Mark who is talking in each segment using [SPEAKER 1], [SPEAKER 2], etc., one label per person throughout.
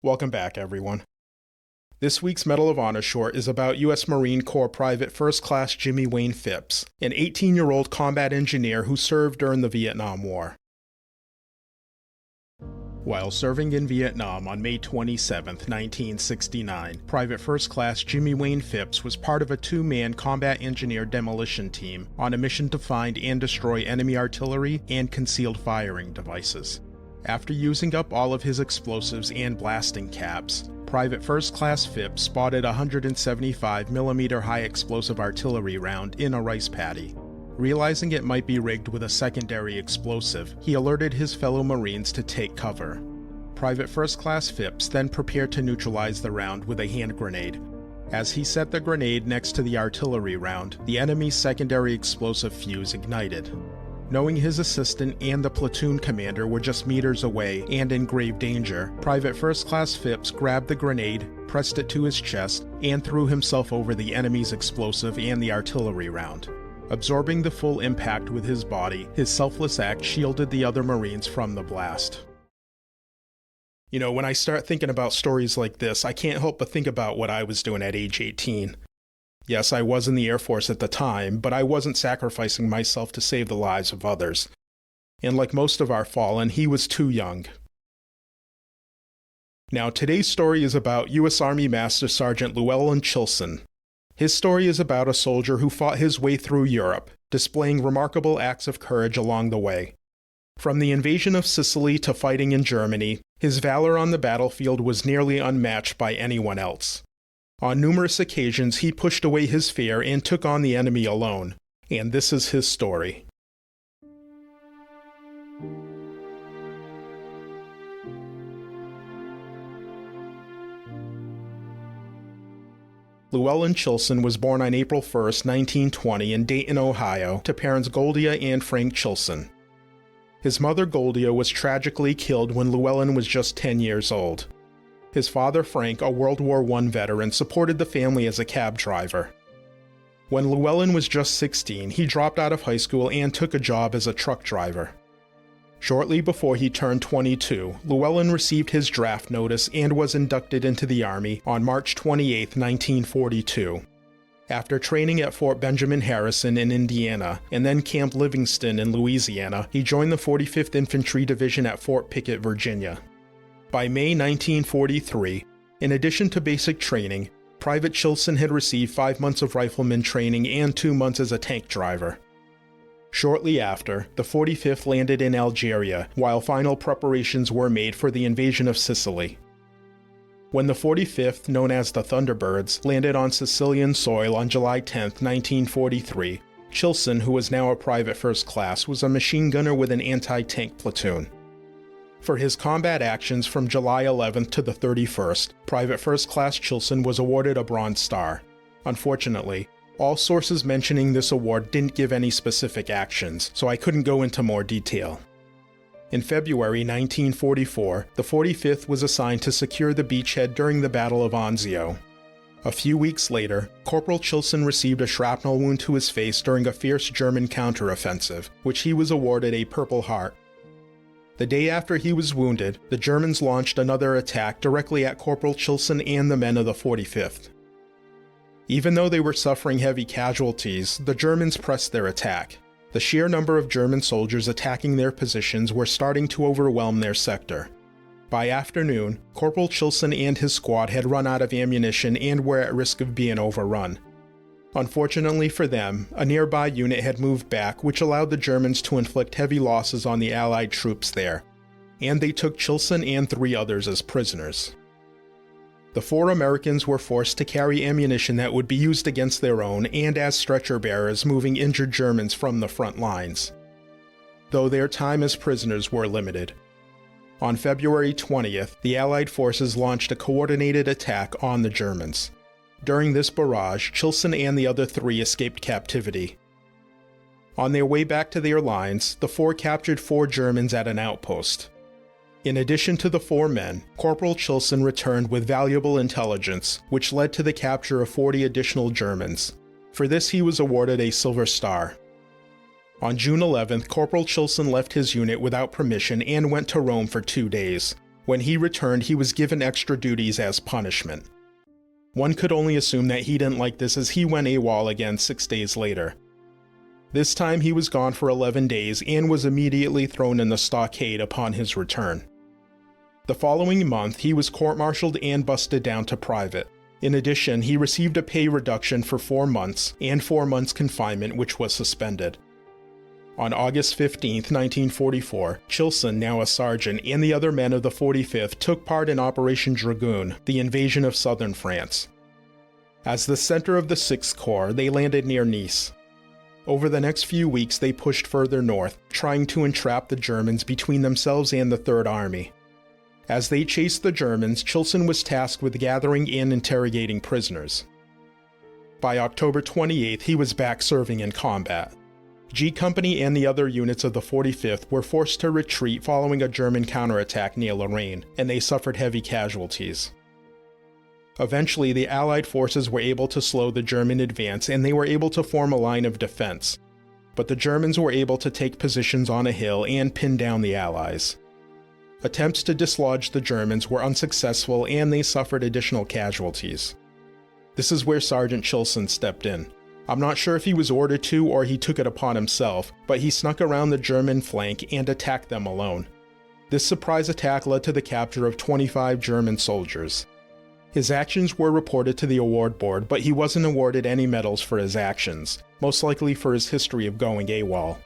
[SPEAKER 1] Welcome back, everyone. This week's Medal of Honor short is about U.S. Marine Corps Private First Class Jimmy Wayne Phipps, an 18-year-old combat engineer who served during the Vietnam War. While serving in Vietnam on May 27, 1969, Private First Class Jimmy Wayne Phipps was part of a two-man combat engineer demolition team on a mission to find and destroy enemy artillery and concealed firing devices. After using up all of his explosives and blasting caps, Private First Class Phipps spotted a 175mm high explosive artillery round in a rice paddy. Realizing it might be rigged with a secondary explosive, he alerted his fellow Marines to take cover. Private First Class Phipps then prepared to neutralize the round with a hand grenade. As he set the grenade next to the artillery round, the enemy's secondary explosive fuse ignited. Knowing his assistant and the platoon commander were just meters away and in grave danger, Private First Class Phipps grabbed the grenade, pressed it to his chest, and threw himself over the enemy's explosive and the artillery round. Absorbing the full impact with his body, his selfless act shielded the other Marines from the blast. You know, when I start thinking about stories like this, I can't help but think about what I was doing at age 18. Yes, I was in the Air Force at the time, but I wasn't sacrificing myself to save the lives of others. And like most of our fallen, he was too young. Now, today's story is about U.S. Army Master Sergeant Llewellyn Chilson. His story is about a soldier who fought his way through Europe, displaying remarkable acts of courage along the way. From the invasion of Sicily to fighting in Germany, his valor on the battlefield was nearly unmatched by anyone else. On numerous occasions, he pushed away his fear and took on the enemy alone, and this is his story. Llewellyn Chilson was born on April 1, 1920 in Dayton, Ohio, to parents Goldia and Frank Chilson. His mother Goldia was tragically killed when Llewellyn was just 10 years old. His father Frank, a World War I veteran, supported the family as a cab driver. When Llewellyn was just 16, he dropped out of high school and took a job as a truck driver. Shortly before he turned 22, Llewellyn received his draft notice and was inducted into the Army on March 28, 1942. After training at Fort Benjamin Harrison in Indiana and then Camp Livingston in Louisiana, he joined the 45th Infantry Division at Fort Pickett, Virginia. By May 1943, in addition to basic training, Private Chilson had received 5 months of rifleman training and 2 months as a tank driver. Shortly after, the 45th landed in Algeria, while final preparations were made for the invasion of Sicily. When the 45th, known as the Thunderbirds, landed on Sicilian soil on July 10, 1943, Chilson, who was now a private first class, was a machine gunner with an anti-tank platoon. For his combat actions from July 11th to the 31st, Private First Class Chilson was awarded a Bronze Star. Unfortunately, all sources mentioning this award didn't give any specific actions, so I couldn't go into more detail. In February 1944, the 45th was assigned to secure the beachhead during the Battle of Anzio. A few weeks later, Corporal Chilson received a shrapnel wound to his face during a fierce German counteroffensive, which he was awarded a Purple Heart. The day after he was wounded, the Germans launched another attack directly at Corporal Chilson and the men of the 45th. Even though they were suffering heavy casualties, the Germans pressed their attack. The sheer number of German soldiers attacking their positions were starting to overwhelm their sector. By afternoon, Corporal Chilson and his squad had run out of ammunition and were at risk of being overrun. Unfortunately for them, a nearby unit had moved back, which allowed the Germans to inflict heavy losses on the Allied troops there, and they took Chilson and 3 others as prisoners. The 4 Americans were forced to carry ammunition that would be used against their own and as stretcher bearers moving injured Germans from the front lines, though their time as prisoners were limited. On February 20th, the Allied forces launched a coordinated attack on the Germans. During this barrage, Chilson and the other 3 escaped captivity. On their way back to their lines, the 4 captured 4 Germans at an outpost. In addition to the 4 men, Corporal Chilson returned with valuable intelligence, which led to the capture of 40 additional Germans. For this he was awarded a Silver Star. On June 11th, Corporal Chilson left his unit without permission and went to Rome for 2 days. When he returned, he was given extra duties as punishment. One could only assume that he didn't like this, as he went AWOL again 6 days later. This time he was gone for 11 days and was immediately thrown in the stockade upon his return. The following month, he was court-martialed and busted down to private. In addition, he received a pay reduction for 4 months and 4 months confinement, which was suspended. On August 15, 1944, Chilson, now a sergeant, and the other men of the 45th took part in Operation Dragoon, the invasion of southern France. As the center of the 6th Corps, they landed near Nice. Over the next few weeks, they pushed further north, trying to entrap the Germans between themselves and the Third Army. As they chased the Germans, Chilson was tasked with gathering and interrogating prisoners. By October 28th, he was back serving in combat. G Company and the other units of the 45th were forced to retreat following a German counterattack near Lorraine, and they suffered heavy casualties. Eventually, the Allied forces were able to slow the German advance, and they were able to form a line of defense. But the Germans were able to take positions on a hill and pin down the Allies. Attempts to dislodge the Germans were unsuccessful, and they suffered additional casualties. This is where Sergeant Chilson stepped in. I'm not sure if he was ordered to or he took it upon himself, but he snuck around the German flank and attacked them alone. This surprise attack led to the capture of 25 German soldiers. His actions were reported to the award board, but he wasn't awarded any medals for his actions, most likely for his history of going AWOL.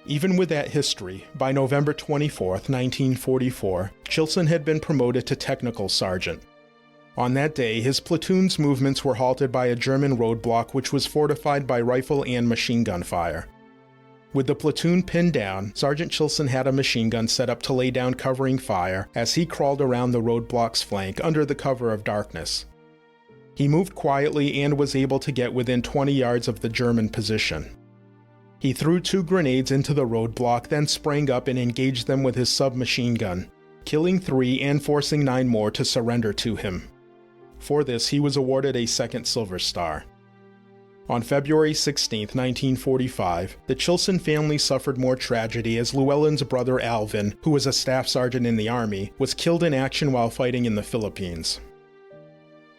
[SPEAKER 1] Even with that history, by November 24, 1944, Chilson had been promoted to technical sergeant. On that day, his platoon's movements were halted by a German roadblock which was fortified by rifle and machine gun fire. With the platoon pinned down, Sergeant Chilson had a machine gun set up to lay down covering fire as he crawled around the roadblock's flank under the cover of darkness. He moved quietly and was able to get within 20 yards of the German position. He threw 2 grenades into the roadblock, then sprang up and engaged them with his submachine gun, killing 3 and forcing 9 more to surrender to him. For this, he was awarded a second Silver Star. On February 16, 1945, the Chilson family suffered more tragedy as Llewellyn's brother Alvin, who was a staff sergeant in the Army, was killed in action while fighting in the Philippines.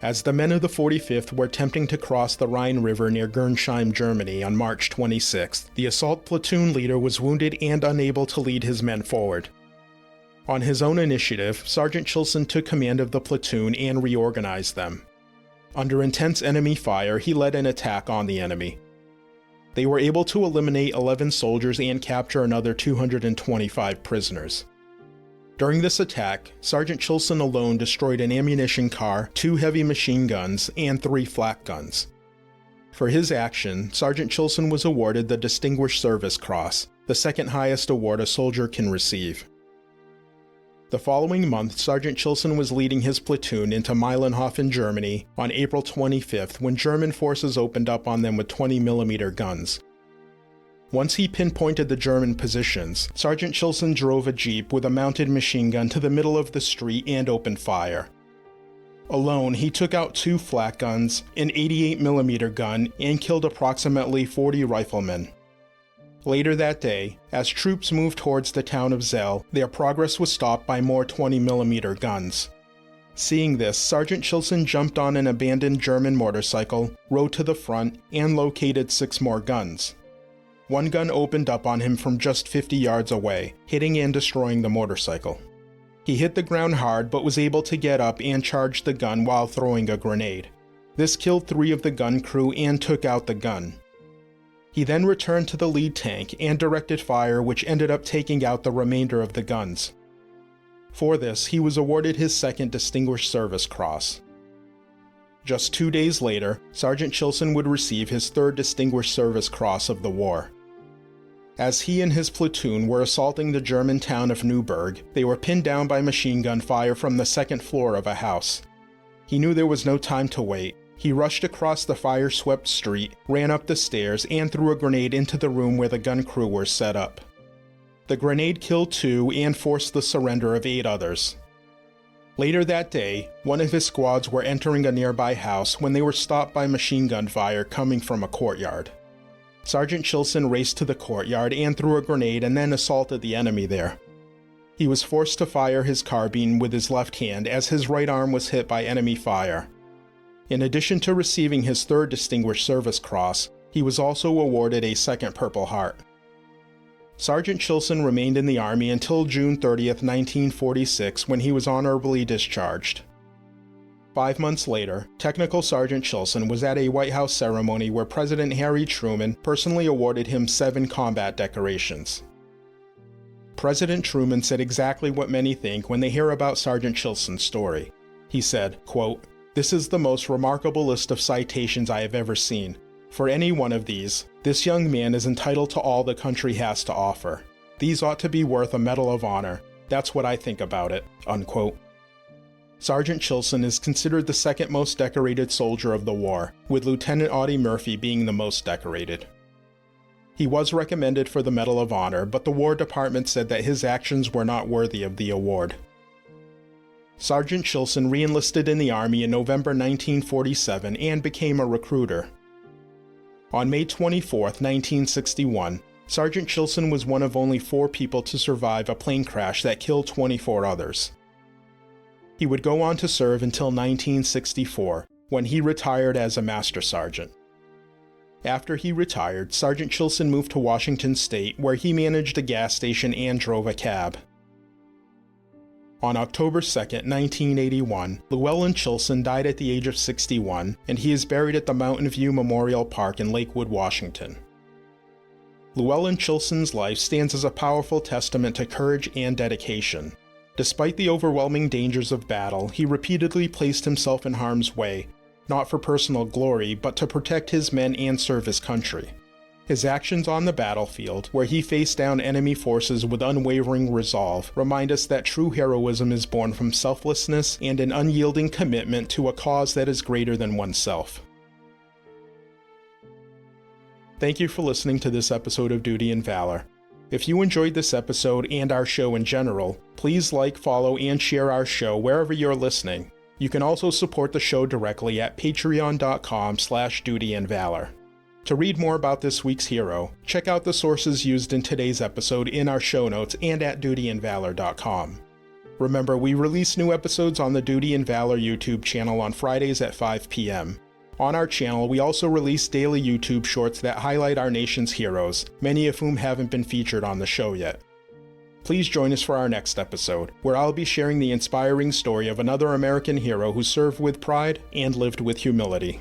[SPEAKER 1] As the men of the 45th were attempting to cross the Rhine River near Gernsheim, Germany on March 26th, the assault platoon leader was wounded and unable to lead his men forward. On his own initiative, Sergeant Chilson took command of the platoon and reorganized them. Under intense enemy fire, he led an attack on the enemy. They were able to eliminate 11 soldiers and capture another 225 prisoners. During this attack, Sergeant Chilson alone destroyed an ammunition car, 2 heavy machine guns, and 3 flak guns. For his action, Sergeant Chilson was awarded the Distinguished Service Cross, the second highest award a soldier can receive. The following month, Sergeant Chilson was leading his platoon into Meilenhofen, Germany on April 25th when German forces opened up on them with 20mm guns. Once he pinpointed the German positions, Sergeant Chilson drove a jeep with a mounted machine gun to the middle of the street and opened fire. Alone, he took out 2 flak guns, an 88mm gun, and killed approximately 40 riflemen. Later that day, as troops moved towards the town of Zell, their progress was stopped by more 20mm guns. Seeing this, Sergeant Chilson jumped on an abandoned German motorcycle, rode to the front, and located 6 more guns. 1 gun opened up on him from just 50 yards away, hitting and destroying the motorcycle. He hit the ground hard but was able to get up and charge the gun while throwing a grenade. This killed 3 of the gun crew and took out the gun. He then returned to the lead tank and directed fire, which ended up taking out the remainder of the guns. For this, he was awarded his second Distinguished Service Cross. Just 2 days later, Sergeant Chilson would receive his third Distinguished Service Cross of the war. As he and his platoon were assaulting the German town of Neuburg, they were pinned down by machine gun fire from the second floor of a house. He knew there was no time to wait. He rushed across the fire-swept street, ran up the stairs, and threw a grenade into the room where the gun crew were set up. The grenade killed 2 and forced the surrender of 8 others. Later that day, one of his squads were entering a nearby house when they were stopped by machine gun fire coming from a courtyard. Sergeant Chilson raced to the courtyard and threw a grenade and then assaulted the enemy there. He was forced to fire his carbine with his left hand as his right arm was hit by enemy fire. In addition to receiving his 3rd Distinguished Service Cross, he was also awarded a 2nd Purple Heart. Sergeant Chilson remained in the Army until June 30th, 1946, when he was honorably discharged. 5 months later, Technical Sergeant Chilson was at a White House ceremony where President Harry Truman personally awarded him 7 combat decorations. President Truman said exactly what many think when they hear about Sergeant Chilson's story. He said, quote, "This is the most remarkable list of citations I have ever seen. For any one of these, this young man is entitled to all the country has to offer. These ought to be worth a Medal of Honor. That's what I think about it," unquote. Sergeant Chilson is considered the 2nd most decorated soldier of the war, with Lieutenant Audie Murphy being the most decorated. He was recommended for the Medal of Honor, but the War Department said that his actions were not worthy of the award. Sergeant Chilson re-enlisted in the Army in November 1947 and became a recruiter. On May 24, 1961, Sergeant Chilson was one of only 4 people to survive a plane crash that killed 24 others. He would go on to serve until 1964, when he retired as a Master Sergeant. After he retired, Sergeant Chilson moved to Washington State, where he managed a gas station and drove a cab. On October 2, 1981, Llewellyn Chilson died at the age of 61, and he is buried at the Mountain View Memorial Park in Lakewood, Washington. Llewellyn Chilson's life stands as a powerful testament to courage and dedication. Despite the overwhelming dangers of battle, he repeatedly placed himself in harm's way, not for personal glory, but to protect his men and serve his country. His actions on the battlefield, where he faced down enemy forces with unwavering resolve, remind us that true heroism is born from selflessness and an unyielding commitment to a cause that is greater than oneself. Thank you for listening to this episode of Duty and Valor. If you enjoyed this episode and our show in general, please like, follow, and share our show wherever you're listening. You can also support the show directly at patreon.com/dutyandvalor. To read more about this week's hero, check out the sources used in today's episode in our show notes and at dutyandvalor.com. Remember, we release new episodes on the Duty and Valor YouTube channel on Fridays at 5 p.m. On our channel, we also release daily YouTube shorts that highlight our nation's heroes, many of whom haven't been featured on the show yet. Please join us for our next episode, where I'll be sharing the inspiring story of another American hero who served with pride and lived with humility.